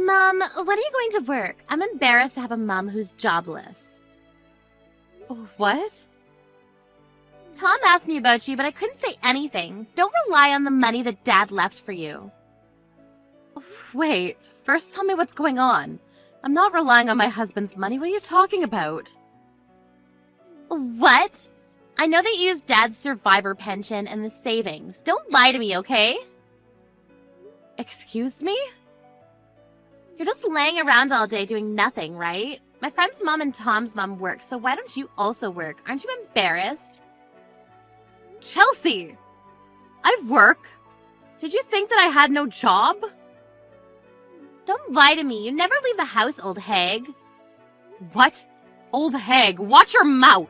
Mom, when are you going to work? I'm embarrassed to have a mom who's jobless. What? Tom asked me about you, but I couldn't say anything. Don't rely on the money that Dad left for you. Wait, first tell me what's going on. I'm not relying on my husband's money. What are you talking about? What? I know that you used Dad's survivor pension and the savings. Don't lie to me, okay? Excuse me? You're just laying around all day doing nothing, right? My friend's mom and Tom's mom work, so why don't you also work? Aren't you embarrassed? Chelsea! I work? Did you think that I had no job? Don't lie to me. You never leave the house, old hag. What? Old hag, watch your mouth!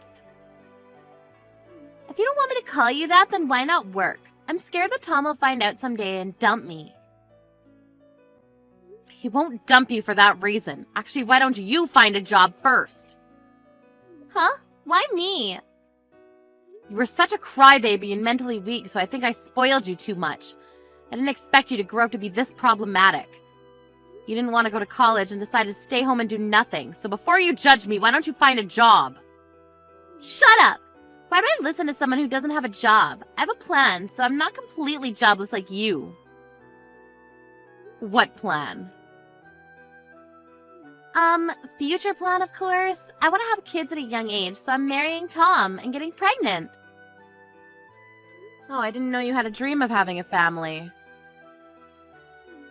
If you don't want me to call you that, then why not work? I'm scared that Tom will find out someday and dump me. He won't dump you for that reason. Actually, why don't you find a job first? Huh? Why me? You were such a crybaby and mentally weak, so I think I spoiled you too much. I didn't expect you to grow up to be this problematic. You didn't want to go to college and decided to stay home and do nothing, so before you judge me, why don't you find a job? Shut up! Why would I listen to someone who doesn't have a job? I have a plan, so I'm not completely jobless like you. What plan? Future plan, of course. I want to have kids at a young age, so I'm marrying Tom and getting pregnant. Oh, I didn't know you had a dream of having a family.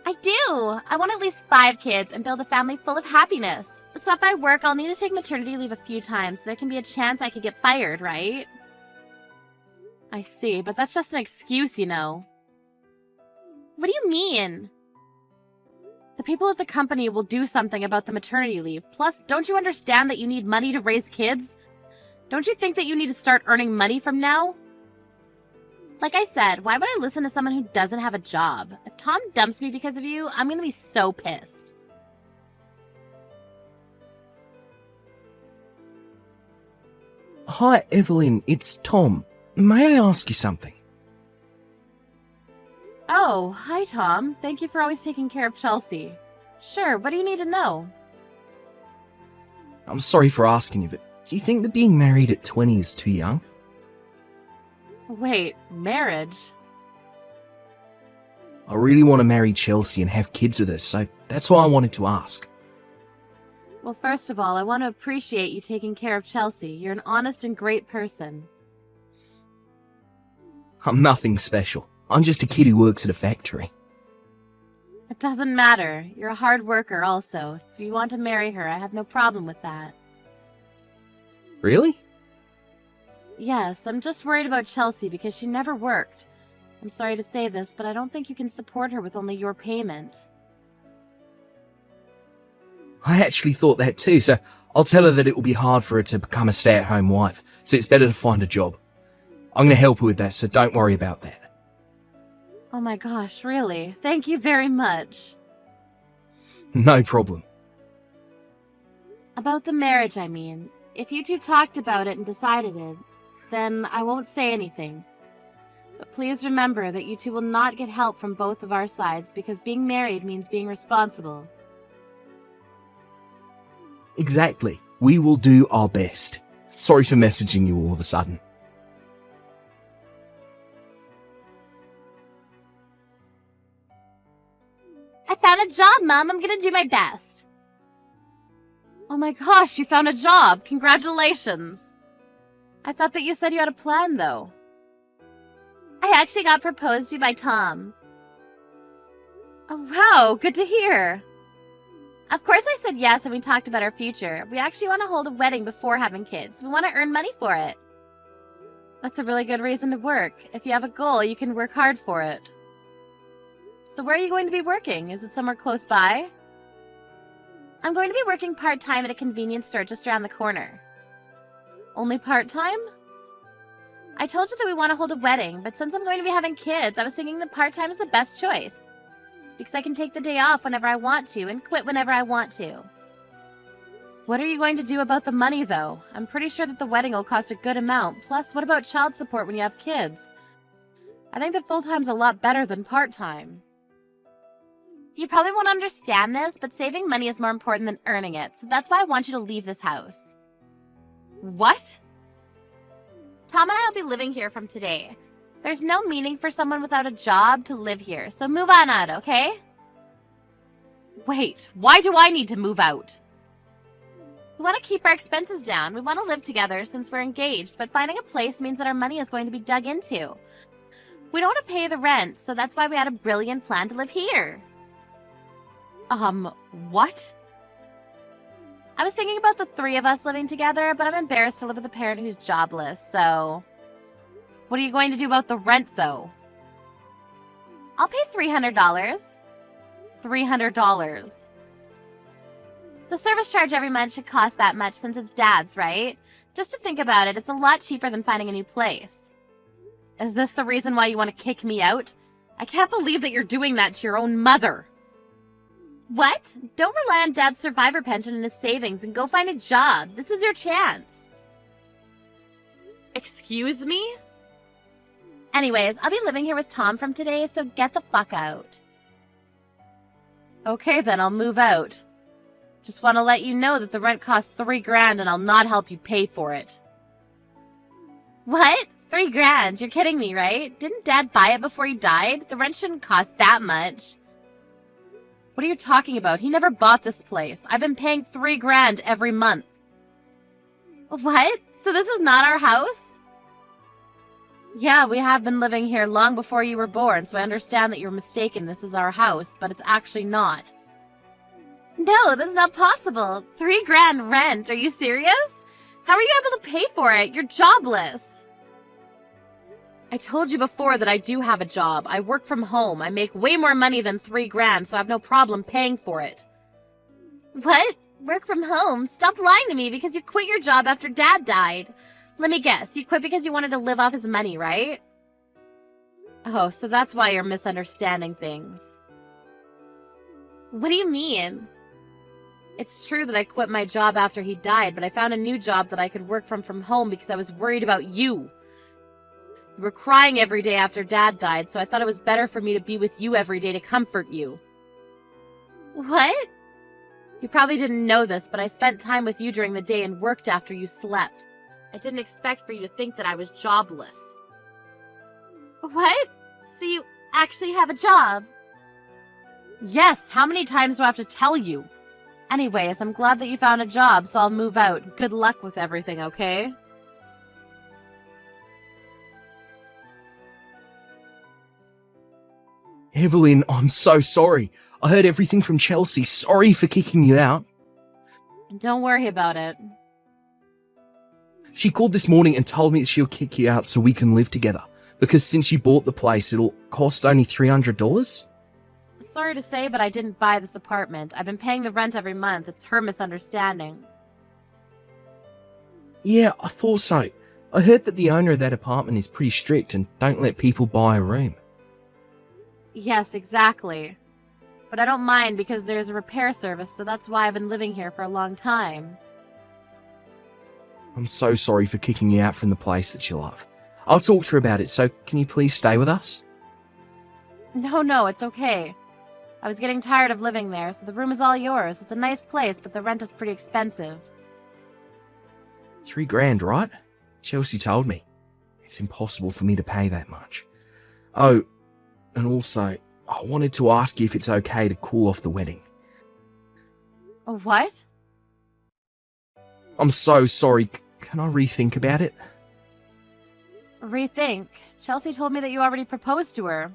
I do! I want at least 5 kids and build a family full of happiness. So if I work, I'll need to take maternity leave a few times, so there can be a chance I could get fired, right? I see, but that's just an excuse, you know. What do you mean? The people at the company will do something about the maternity leave. Plus, don't you understand that you need money to raise kids? Don't you think that you need to start earning money from now? Like I said, why would I listen to someone who doesn't have a job? If Tom dumps me because of you, I'm gonna be so pissed. Hi, Evelyn. It's Tom. May I ask you something? Oh, hi, Tom. Thank you for always taking care of Chelsea. Sure, what do you need to know? I'm sorry for asking you, but do you think that being married at 20 is too young? Wait, marriage? I really want to marry Chelsea and have kids with her, so that's why I wanted to ask. Well, first of all, I want to appreciate you taking care of Chelsea. You're an honest and great person. I'm nothing special. I'm just a kid who works at a factory. It doesn't matter. You're a hard worker also. If you want to marry her, I have no problem with that. Really? Yes, I'm just worried about Chelsea because she never worked. I'm sorry to say this, but I don't think you can support her with only your payment. I actually thought that too, so I'll tell her that it will be hard for her to become a stay-at-home wife, so it's better to find a job. I'm going to help her with that, so don't worry about that. Oh my gosh, really? Thank you very much. No problem. About the marriage, I mean. If you two talked about it and decided it, then I won't say anything. But please remember that you two will not get help from both of our sides because being married means being responsible. Exactly. We will do our best. Sorry for messaging you all of a sudden. I found a job, Mom. I'm gonna do my best. Oh my gosh, you found a job! Congratulations! I thought that you said you had a plan, though. I actually got proposed to by Tom. Oh wow, good to hear! Of course I said yes and we talked about our future. We actually want to hold a wedding before having kids. We want to earn money for it. That's a really good reason to work. If you have a goal, you can work hard for it. So where are you going to be working? Is it somewhere close by? I'm going to be working part-time at a convenience store just around the corner. Only part-time? I told you that we want to hold a wedding, but since I'm going to be having kids, I was thinking that part-time is the best choice. Because I can take the day off whenever I want to and quit whenever I want to. What are you going to do about the money, though? I'm pretty sure that the wedding will cost a good amount. Plus, what about child support when you have kids? I think that full-time's a lot better than part-time. You probably won't understand this, but saving money is more important than earning it, so that's why I want you to leave this house. What? Tom and I will be living here from today. There's no meaning for someone without a job to live here, so move on out, okay? Wait, why do I need to move out? We want to keep our expenses down. We want to live together since we're engaged, but finding a place means that our money is going to be dug into. We don't want to pay the rent, so that's why we had a brilliant plan to live here. What? I was thinking about the three of us living together, but I'm embarrassed to live with a parent who's jobless, so... What are you going to do about the rent, though? I'll pay $300. $300. The service charge every month should cost that much since it's Dad's, right? Just to think about it, it's a lot cheaper than finding a new place. Is this the reason why you want to kick me out? I can't believe that you're doing that to your own mother. What? Don't rely on Dad's survivor pension and his savings and go find a job. This is your chance. Excuse me? Anyways, I'll be living here with Tom from today, so get the fuck out. Okay, then I'll move out. Just want to let you know that the rent costs $3,000 and I'll not help you pay for it. What? $3,000? You're kidding me, right? Didn't Dad buy it before he died? The rent shouldn't cost that much. What are you talking about? He never bought this place. I've been paying $3,000 every month. What? So this is not our house? Yeah, we have been living here long before you were born, so I understand that you're mistaken. This is our house, but it's actually not. No, that's not possible. $3,000 rent. Are you serious? How are you able to pay for it? You're jobless. I told you before that I do have a job. I work from home. I make way more money than $3,000, so I have no problem paying for it. What? Work from home? Stop lying to me because you quit your job after Dad died. Let me guess, you quit because you wanted to live off his money, right? Oh, so that's why you're misunderstanding things. What do you mean? It's true that I quit my job after he died, but I found a new job that I could work from home because I was worried about you. You were crying every day after Dad died, so I thought it was better for me to be with you every day to comfort you. What? You probably didn't know this, but I spent time with you during the day and worked after you slept. I didn't expect for you to think that I was jobless. What? So you actually have a job? Yes, how many times do I have to tell you? Anyways, I'm glad that you found a job, so I'll move out. Good luck with everything, okay? Evelyn, I'm so sorry. I heard everything from Chelsea. Sorry for kicking you out. Don't worry about it. She called this morning and told me that she'll kick you out so we can live together. Because since you bought the place, it'll cost only $300? Sorry to say, but I didn't buy this apartment. I've been paying the rent every month. It's her misunderstanding. Yeah, I thought so. I heard that the owner of that apartment is pretty strict and don't let people buy a room. Yes, exactly. But I don't mind because there's a repair service, so that's why I've been living here for a long time. I'm so sorry for kicking you out from the place that you love. I'll talk to her about it, so can you please stay with us? No, it's okay. I was getting tired of living there, so the room is all yours. It's a nice place, but the rent is pretty expensive. $3,000, right? Chelsea told me. It's impossible for me to pay that much. Oh, and also, I wanted to ask you if it's okay to call off the wedding. What? I'm so sorry. Can I rethink about it? Rethink? Chelsea told me that you already proposed to her.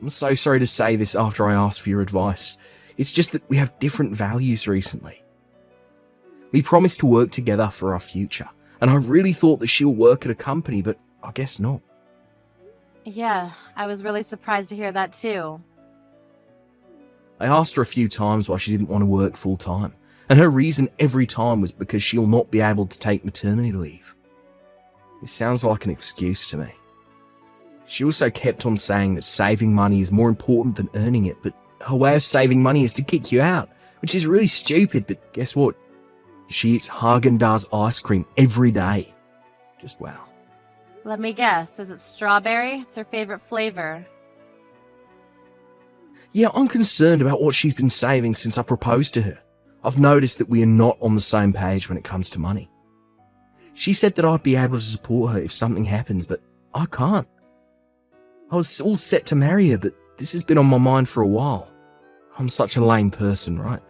I'm so sorry to say this after I asked for your advice. It's just that we have different values recently. We promised to work together for our future, and I really thought that she'll work at a company, but I guess not. Yeah, I was really surprised to hear that too. I asked her a few times why she didn't want to work full time, and her reason every time was because she'll not be able to take maternity leave. It sounds like an excuse to me. She also kept on saying that saving money is more important than earning it, but her way of saving money is to kick you out, which is really stupid, but guess what? She eats Haagen-Dazs ice cream every day. Just wow. Let me guess, is it strawberry? It's her favorite flavor. Yeah, I'm concerned about what she's been saving since I proposed to her. I've noticed that we are not on the same page when it comes to money. She said that I'd be able to support her if something happens, but I can't. I was all set to marry her, but this has been on my mind for a while. I'm such a lame person, right?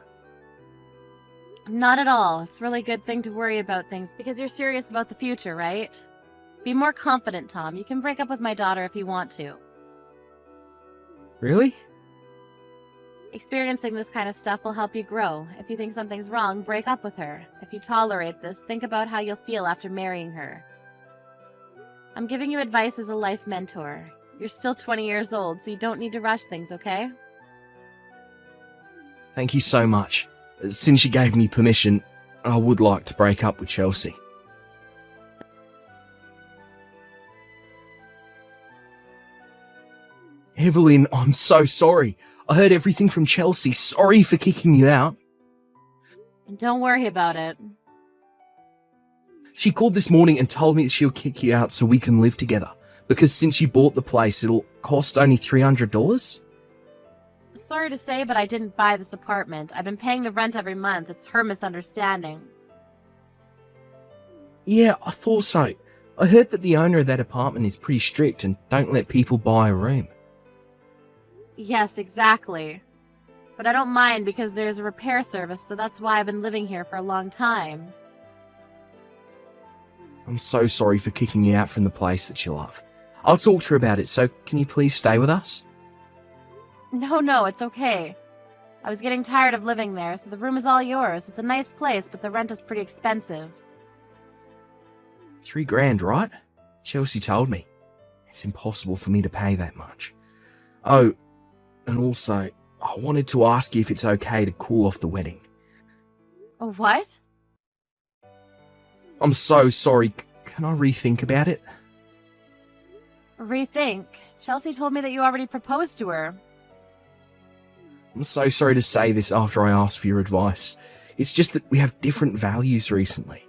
Not at all. It's a really good thing to worry about things because you're serious about the future, right? Be more confident, Tom. You can break up with my daughter if you want to. Really? Experiencing this kind of stuff will help you grow. If you think something's wrong, break up with her. If you tolerate this, think about how you'll feel after marrying her. I'm giving you advice as a life mentor. You're still 20 years old, so you don't need to rush things, okay? Thank you so much. Since you gave me permission, I would like to break up with Chelsea. Evelyn, I'm so sorry. I heard everything from Chelsea. Sorry for kicking you out. Don't worry about it. She called this morning and told me that she'll kick you out so we can live together. Because since you bought the place, it'll cost only $300? Sorry to say, but I didn't buy this apartment. I've been paying the rent every month. It's her misunderstanding. Yeah, I thought so. I heard that the owner of that apartment is pretty strict and don't let people buy a room. Yes, exactly. But I don't mind because there's a repair service, so that's why I've been living here for a long time. I'm so sorry for kicking you out from the place that you love. I'll talk to her about it, so can you please stay with us? No, it's okay. I was getting tired of living there, so the room is all yours. It's a nice place, but the rent is pretty expensive. $3,000, right? Chelsea told me. It's impossible for me to pay that much. Oh, and also, I wanted to ask you if it's okay to call off the wedding. What? I'm so sorry. Can I rethink about it? Rethink? Chelsea told me that you already proposed to her. I'm so sorry to say this after I asked for your advice. It's just that we have different values recently.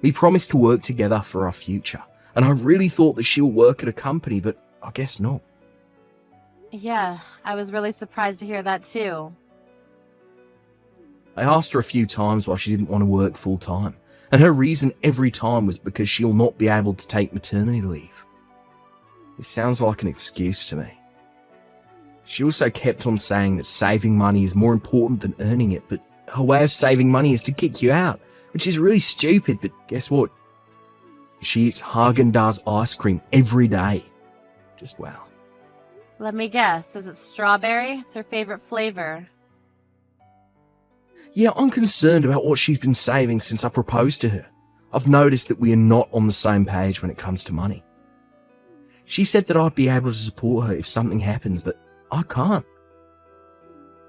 We promised to work together for our future, and I really thought that she'll work at a company, but I guess not. Yeah, I was really surprised to hear that too. I asked her a few times why she didn't want to work full time, and her reason every time was because she'll not be able to take maternity leave. It sounds like an excuse to me. She also kept on saying that saving money is more important than earning it, but her way of saving money is to kick you out, which is really stupid, but guess what? She eats Haagen-Dazs ice cream every day. Just wow. Let me guess, is it strawberry? It's her favorite flavor. Yeah, I'm concerned about what she's been saving since I proposed to her. I've noticed that we are not on the same page when it comes to money. She said that I'd be able to support her if something happens, but I can't.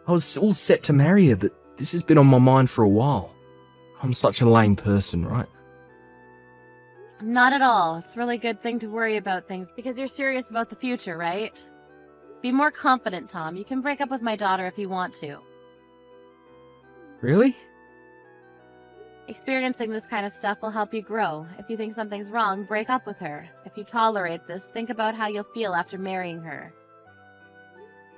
I was all set to marry her, but this has been on my mind for a while. I'm such a lame person, right? Not at all. It's a really good thing to worry about things because you're serious about the future, right? Be more confident, Tom. You can break up with my daughter if you want to. Really? Experiencing this kind of stuff will help you grow. If you think something's wrong, break up with her. If you tolerate this, think about how you'll feel after marrying her.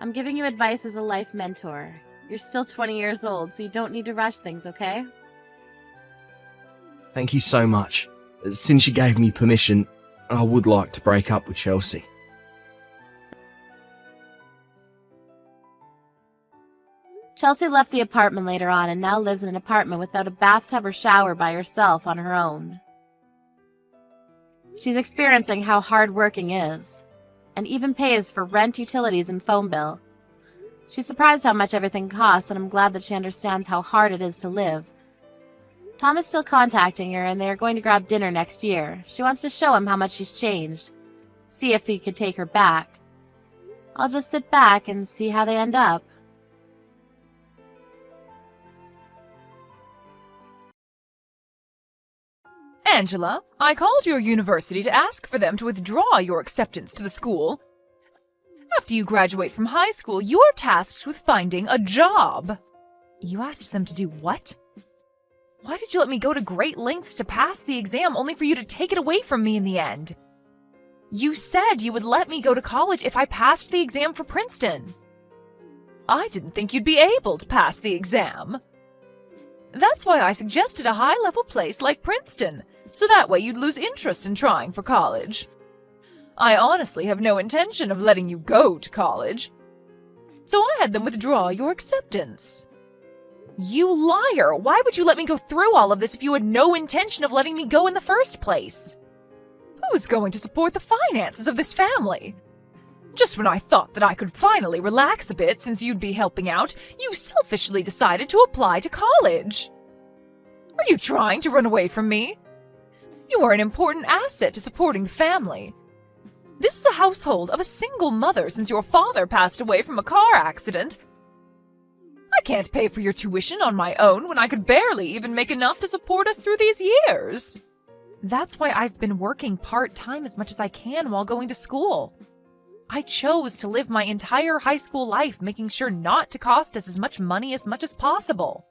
I'm giving you advice as a life mentor. You're still 20 years old, so you don't need to rush things, okay? Thank you so much. Since you gave me permission, I would like to break up with Chelsea. Chelsea left the apartment later on and now lives in an apartment without a bathtub or shower by herself on her own. She's experiencing how hard working is, and even pays for rent, utilities, and phone bill. She's surprised how much everything costs, and I'm glad that she understands how hard it is to live. Tom is still contacting her, and they are going to grab dinner next year. She wants to show him how much she's changed, see if he could take her back. I'll just sit back and see how they end up. Angela, I called your university to ask for them to withdraw your acceptance to the school. After you graduate from high school, you are tasked with finding a job. You asked them to do what? Why did you let me go to great lengths to pass the exam only for you to take it away from me in the end? You said you would let me go to college if I passed the exam for Princeton. I didn't think you'd be able to pass the exam. That's why I suggested a high-level place like Princeton, so that way you'd lose interest in trying for college. I honestly have no intention of letting you go to college. So I had them withdraw your acceptance. You liar! Why would you let me go through all of this if you had no intention of letting me go in the first place? Who's going to support the finances of this family? Just when I thought that I could finally relax a bit since you'd be helping out, you selfishly decided to apply to college. Are you trying to run away from me? You are an important asset to supporting the family. This is a household of a single mother since your father passed away from a car accident. I can't pay for your tuition on my own when I could barely even make enough to support us through these years. That's why I've been working part-time as much as I can while going to school. I chose to live my entire high school life making sure not to cost us as much money as possible.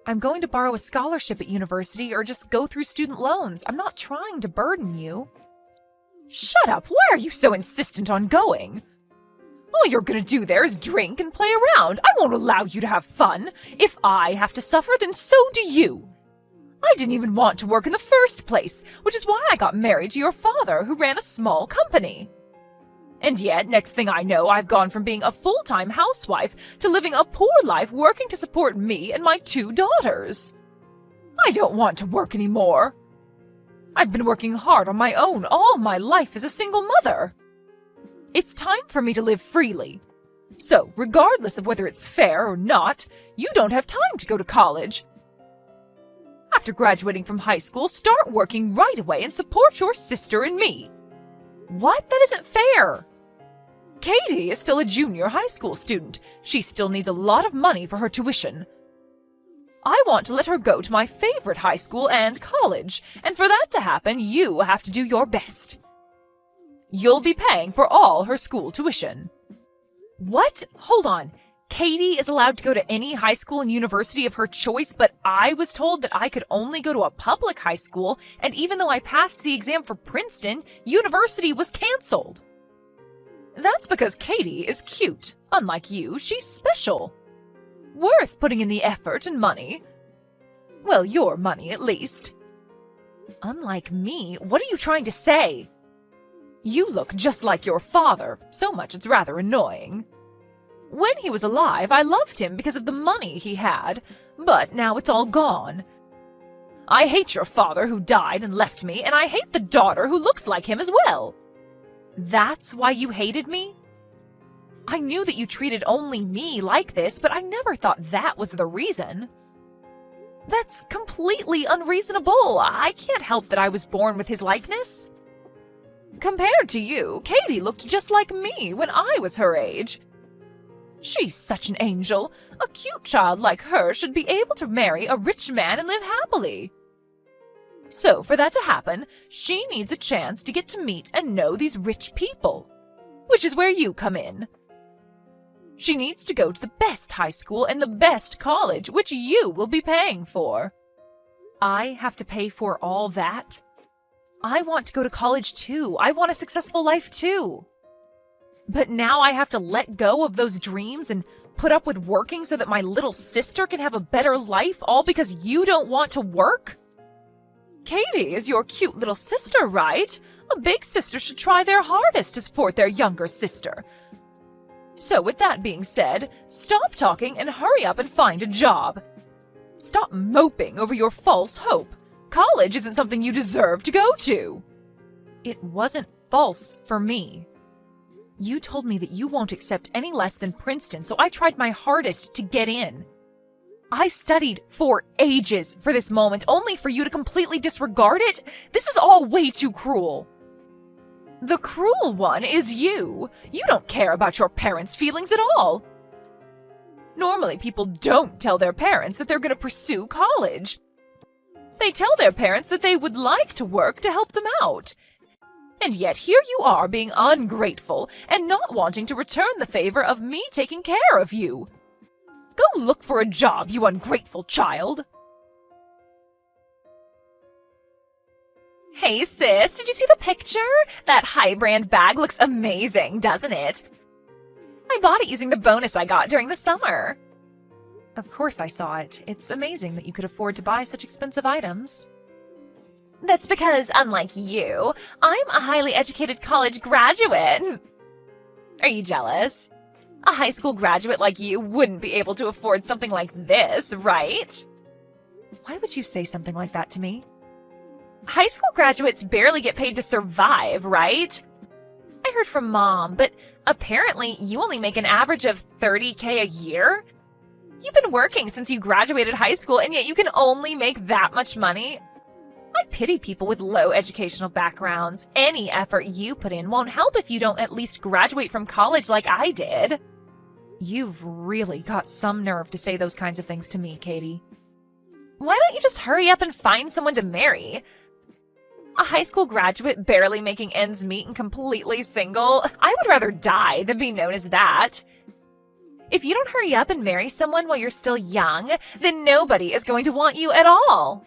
I'm going to borrow a scholarship at university or just go through student loans. I'm not trying to burden you. Shut up! Why are you so insistent on going? All you're gonna do there is drink and play around. I won't allow you to have fun. If I have to suffer, then so do you. I didn't even want to work in the first place, which is why I got married to your father, who ran a small company. And yet, next thing I know, I've gone from being a full-time housewife to living a poor life working to support me and my 2 daughters. I don't want to work anymore. I've been working hard on my own all my life as a single mother. It's time for me to live freely. So, regardless of whether it's fair or not, you don't have time to go to college. After graduating from high school, start working right away and support your sister and me. What? That isn't fair. Katie is still a junior high school student. She still needs a lot of money for her tuition. I want to let her go to my favorite high school and college, and for that to happen, you have to do your best. You'll be paying for all her school tuition. What? Hold on. Katie is allowed to go to any high school and university of her choice, but I was told that I could only go to a public high school, and even though I passed the exam for Princeton, university was canceled. That's because Katie is cute. Unlike you, she's special. Worth putting in the effort and money. Well, your money at least. Unlike me, what are you trying to say? You look just like your father, so much it's rather annoying. When he was alive, I loved him because of the money he had, but now it's all gone. I hate your father who died and left me, and I hate the daughter who looks like him as well. That's why you hated me? I knew that you treated only me like this, but I never thought that was the reason. That's completely unreasonable. I can't help that I was born with his likeness. Compared to you, Katie looked just like me when I was her age. She's such an angel. A cute child like her should be able to marry a rich man and live happily. So, for that to happen, she needs a chance to get to meet and know these rich people, which is where you come in. She needs to go to the best high school and the best college, which you will be paying for. I have to pay for all that? I want to go to college too. I want a successful life too. But now I have to let go of those dreams and put up with working so that my little sister can have a better life, all because you don't want to work? Katie is your cute little sister, right? A big sister should try their hardest to support their younger sister. So with that being said, stop talking and hurry up and find a job. Stop moping over your false hope. College isn't something you deserve to go to. It wasn't false for me. You told me that you won't accept any less than Princeton, so I tried my hardest to get in. I studied for ages for this moment, only for you to completely disregard it? This is all way too cruel. The cruel one is you. You don't care about your parents' feelings at all. Normally, people don't tell their parents that they're going to pursue college. They tell their parents that they would like to work to help them out. And yet here you are being ungrateful and not wanting to return the favor of me taking care of you. Go look for a job, you ungrateful child. Hey sis, did you see the picture? That high brand bag looks amazing, doesn't it? I bought it using the bonus I got during the summer. Of course I saw it. It's amazing that you could afford to buy such expensive items. That's because, unlike you, I'm a highly educated college graduate. Are you jealous? A high school graduate like you wouldn't be able to afford something like this, right? Why would you say something like that to me? High school graduates barely get paid to survive, right? I heard from Mom, but apparently you only make an average of $30K a year? You've been working since you graduated high school, and yet you can only make that much money? I pity people with low educational backgrounds. Any effort you put in won't help if you don't at least graduate from college like I did. You've really got some nerve to say those kinds of things to me, Katie. Why don't you just hurry up and find someone to marry? A high school graduate barely making ends meet and completely single? I would rather die than be known as that. If you don't hurry up and marry someone while you're still young, then nobody is going to want you at all.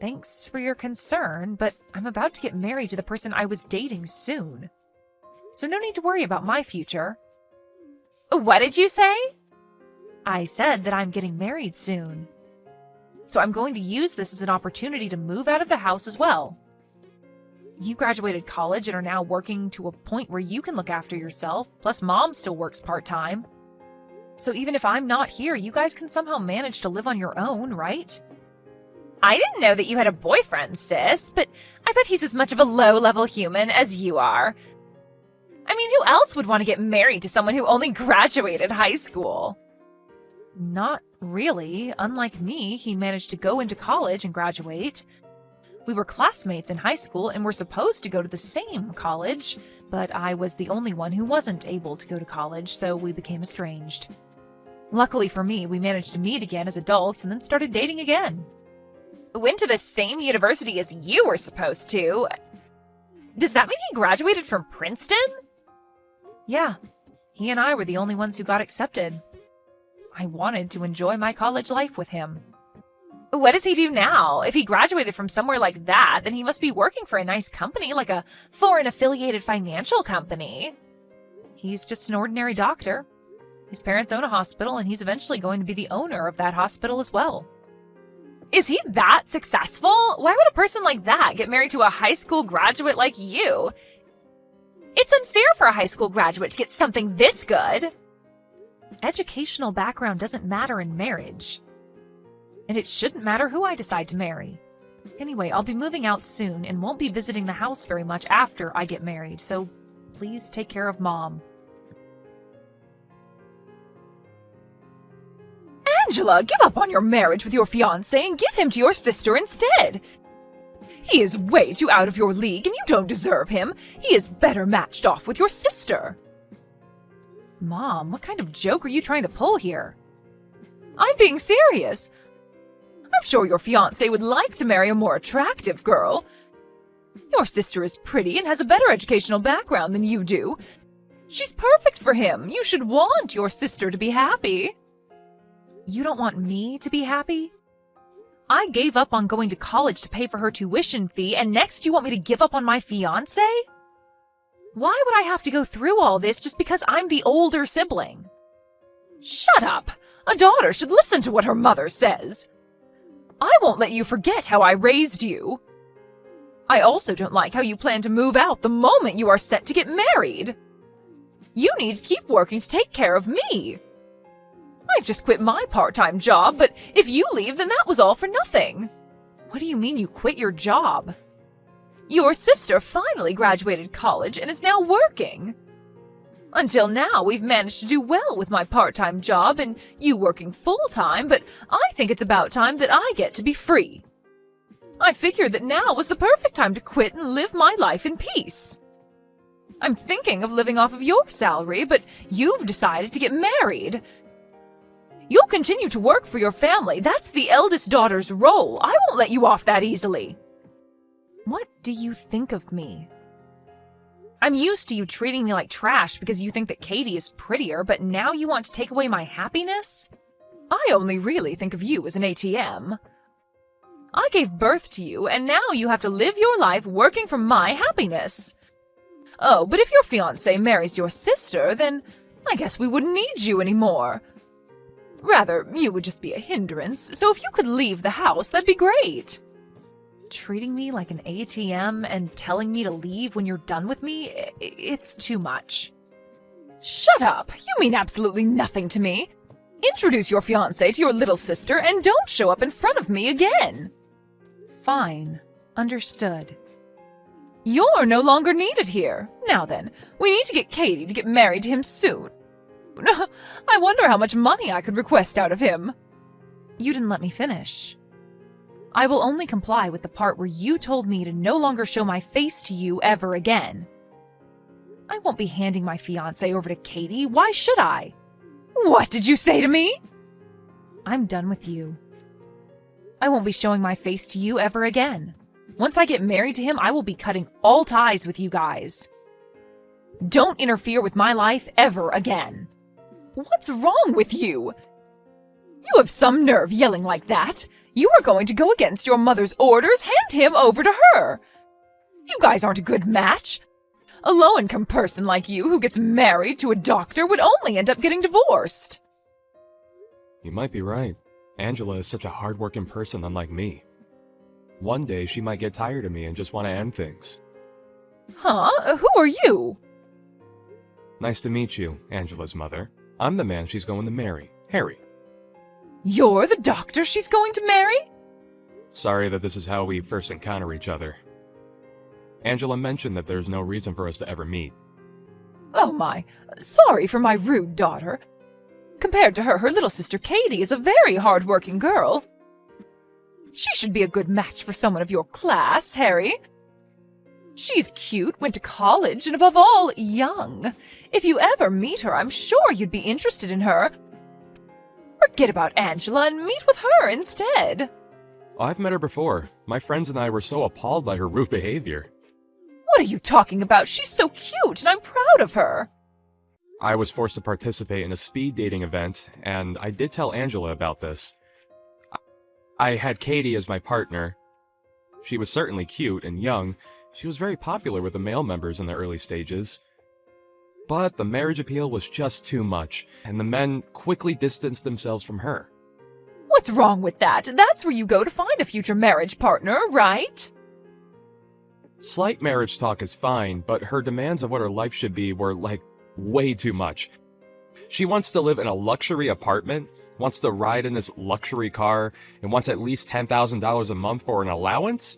Thanks for your concern, but I'm about to get married to the person I was dating soon. So no need to worry about my future. What did you say? I said that I'm getting married soon. So I'm going to use this as an opportunity to move out of the house as well. You graduated college and are now working to a point where you can look after yourself, plus Mom still works part-time. So even if I'm not here, you guys can somehow manage to live on your own, right? I didn't know that you had a boyfriend, sis, but I bet he's as much of a low-level human as you are. I mean, who else would want to get married to someone who only graduated high school? Not really. Unlike me, he managed to go into college and graduate. We were classmates in high school and were supposed to go to the same college, but I was the only one who wasn't able to go to college, so we became estranged. Luckily for me, we managed to meet again as adults and then started dating again. Went to the same university as you were supposed to. Does that mean he graduated from Princeton? Yeah, he and I were the only ones who got accepted. I wanted to enjoy my college life with him. What does he do now? If he graduated from somewhere like that, then he must be working for a nice company, like a foreign-affiliated financial company. He's just an ordinary doctor. His parents own a hospital, and he's eventually going to be the owner of that hospital as well. Is he that successful? Why would a person like that get married to a high school graduate like you? It's unfair for a high school graduate to get something this good. Educational background doesn't matter in marriage. And it shouldn't matter who I decide to marry. Anyway, I'll be moving out soon and won't be visiting the house very much after I get married, so please take care of Mom. Angela, give up on your marriage with your fiancé and give him to your sister instead. He is way too out of your league and you don't deserve him. He is better matched off with your sister. Mom, what kind of joke are you trying to pull here? I'm being serious. I'm sure your fiancé would like to marry a more attractive girl. Your sister is pretty and has a better educational background than you do. She's perfect for him. You should want your sister to be happy. You don't want me to be happy? I gave up on going to college to pay for her tuition fee, and next you want me to give up on my fiancé? Why would I have to go through all this just because I'm the older sibling? Shut up! A daughter should listen to what her mother says. I won't let you forget how I raised you. I also don't like how you plan to move out the moment you are set to get married. You need to keep working to take care of me. I've just quit my part-time job, but if you leave, then that was all for nothing. What do you mean you quit your job? Your sister finally graduated college and is now working. Until now, we've managed to do well with my part-time job and you working full-time, but I think it's about time that I get to be free. I figured that now was the perfect time to quit and live my life in peace. I'm thinking of living off of your salary, but you've decided to get married. You'll continue to work for your family. That's the eldest daughter's role. I won't let you off that easily. What do you think of me? I'm used to you treating me like trash because you think that Katie is prettier, but now you want to take away my happiness? I only really think of you as an ATM. I gave birth to you, and now you have to live your life working for my happiness. Oh, but if your fiancé marries your sister, then I guess we wouldn't need you anymore. Rather, you would just be a hindrance, so if you could leave the house, that'd be great. Treating me like an ATM and telling me to leave when you're done with me, it's too much. Shut up! You mean absolutely nothing to me. Introduce your fiancé to your little sister and don't show up in front of me again. Fine. Understood. You're no longer needed here. Now then, we need to get Katie to get married to him soon. I wonder how much money I could request out of him. You didn't let me finish. I will only comply with the part where you told me to no longer show my face to you ever again. I won't be handing my fiancé over to Katie. Why should I? What did you say to me? I'm done with you. I won't be showing my face to you ever again. Once I get married to him, I will be cutting all ties with you guys. Don't interfere with my life ever again. What's wrong with you? You have some nerve yelling like that. You are going to go against your mother's orders. Hand him over to her. You guys aren't a good match. A low-income person like you who gets married to a doctor would only end up getting divorced. You might be right. Angela is such a hard-working person unlike me. One day she might get tired of me and just want to end things. Huh? Who are you? Nice to meet you, Angela's mother. I'm the man she's going to marry, Harry. You're the doctor she's going to marry? Sorry that this is how we first encounter each other. Angela mentioned that there's no reason for us to ever meet. Oh my, sorry for my rude daughter. Compared to her little sister Katie is a very hard-working girl. She should be a good match for someone of your class, Harry. She's cute, went to college, and above all, young. If you ever meet her, I'm sure you'd be interested in her. Forget about Angela and meet with her instead. I've met her before. My friends and I were so appalled by her rude behavior. What are you talking about? She's so cute, and I'm proud of her. I was forced to participate in a speed dating event, and I did tell Angela about this. I had Katie as my partner. She was certainly cute and young. She was very popular with the male members in the early stages. But the marriage appeal was just too much, and the men quickly distanced themselves from her. What's wrong with that? That's where you go to find a future marriage partner, right? Slight marriage talk is fine, but her demands of what her life should be were, way too much. She wants to live in a luxury apartment, wants to ride in this luxury car, and wants at least $10,000 a month for an allowance?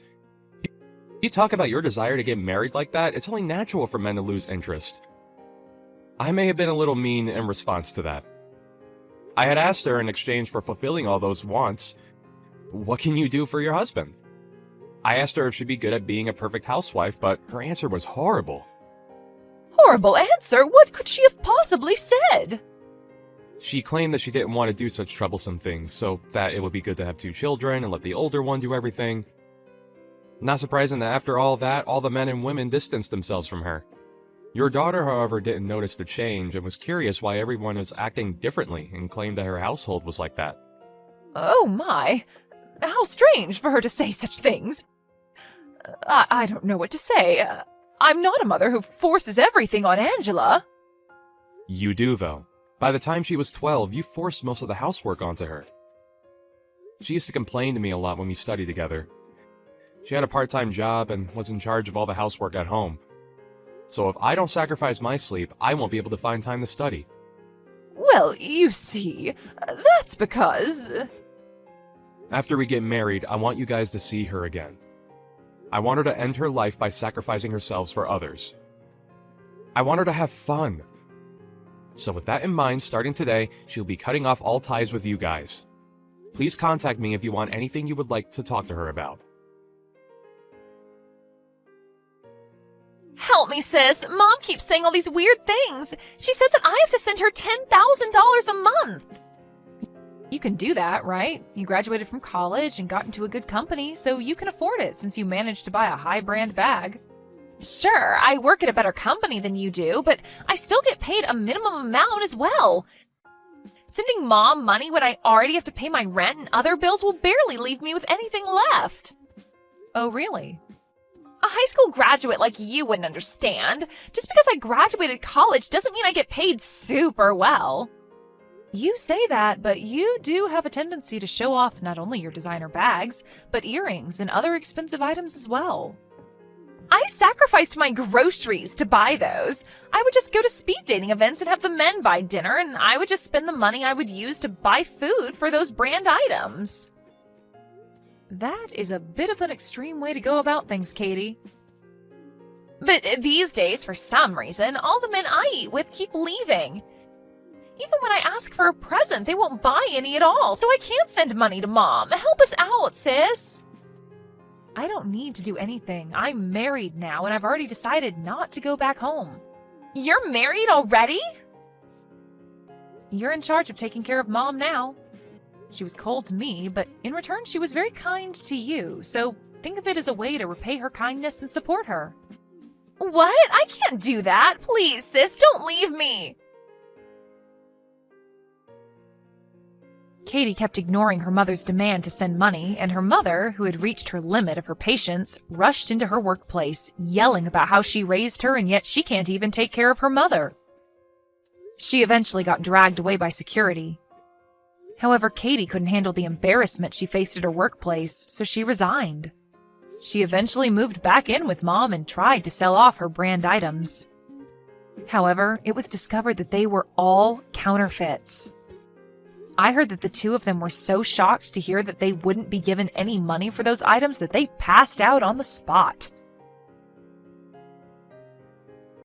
You talk about your desire to get married like that, it's only natural for men to lose interest. I may have been a little mean in response to that. I had asked her in exchange for fulfilling all those wants, what can you do for your husband? I asked her if she'd be good at being a perfect housewife, but her answer was horrible. Horrible answer? What could she have possibly said? She claimed that she didn't want to do such troublesome things, so that it would be good to have 2 children and let the older one do everything. Not surprising that after all that, all the men and women distanced themselves from her. Your daughter, however, didn't notice the change and was curious why everyone was acting differently and claimed that her household was like that. Oh my, how strange for her to say such things. I don't know what to say. I'm not a mother who forces everything on Angela. You do, though. By the time she was 12, you forced most of the housework onto her. She used to complain to me a lot when we studied together. She had a part-time job and was in charge of all the housework at home. So if I don't sacrifice my sleep, I won't be able to find time to study. Well, you see, that's because... After we get married, I want you guys to see her again. I want her to end her life by sacrificing herself for others. I want her to have fun. So with that in mind, starting today, she'll be cutting off all ties with you guys. Please contact me if you want anything you would like to talk to her about. Help me, sis. Mom keeps saying all these weird things. She said that I have to send her $10,000 a month. You can do that, right? You graduated from college and got into a good company, so you can afford it since you managed to buy a high-brand bag. Sure, I work at a better company than you do, but I still get paid a minimum amount as well. Sending Mom money when I already have to pay my rent and other bills will barely leave me with anything left. Oh, really? high school graduate like you wouldn't understand. Just because I graduated college doesn't mean I get paid super well. You say that, but you do have a tendency to show off not only your designer bags, but earrings and other expensive items as well. I sacrificed my groceries to buy those. I would just go to speed dating events and have the men buy dinner, and I would just spend the money I would use to buy food for those brand items. That is a bit of an extreme way to go about things, Katie. But these days, for some reason, all the men I eat with keep leaving. Even when I ask for a present, they won't buy any at all, so I can't send money to Mom. Help us out, sis. I don't need to do anything. I'm married now, and I've already decided not to go back home. You're married already? You're in charge of taking care of Mom now. She was cold to me, but in return, she was very kind to you, so think of it as a way to repay her kindness and support her. What? I can't do that. Please, sis, don't leave me. Katie kept ignoring her mother's demand to send money, and her mother, who had reached her limit of her patience, rushed into her workplace, yelling about how she raised her and yet she can't even take care of her mother. She eventually got dragged away by security. However, Katie couldn't handle the embarrassment she faced at her workplace, so she resigned. She eventually moved back in with Mom and tried to sell off her brand items. However, it was discovered that they were all counterfeits. I heard that the two of them were so shocked to hear that they wouldn't be given any money for those items that they passed out on the spot.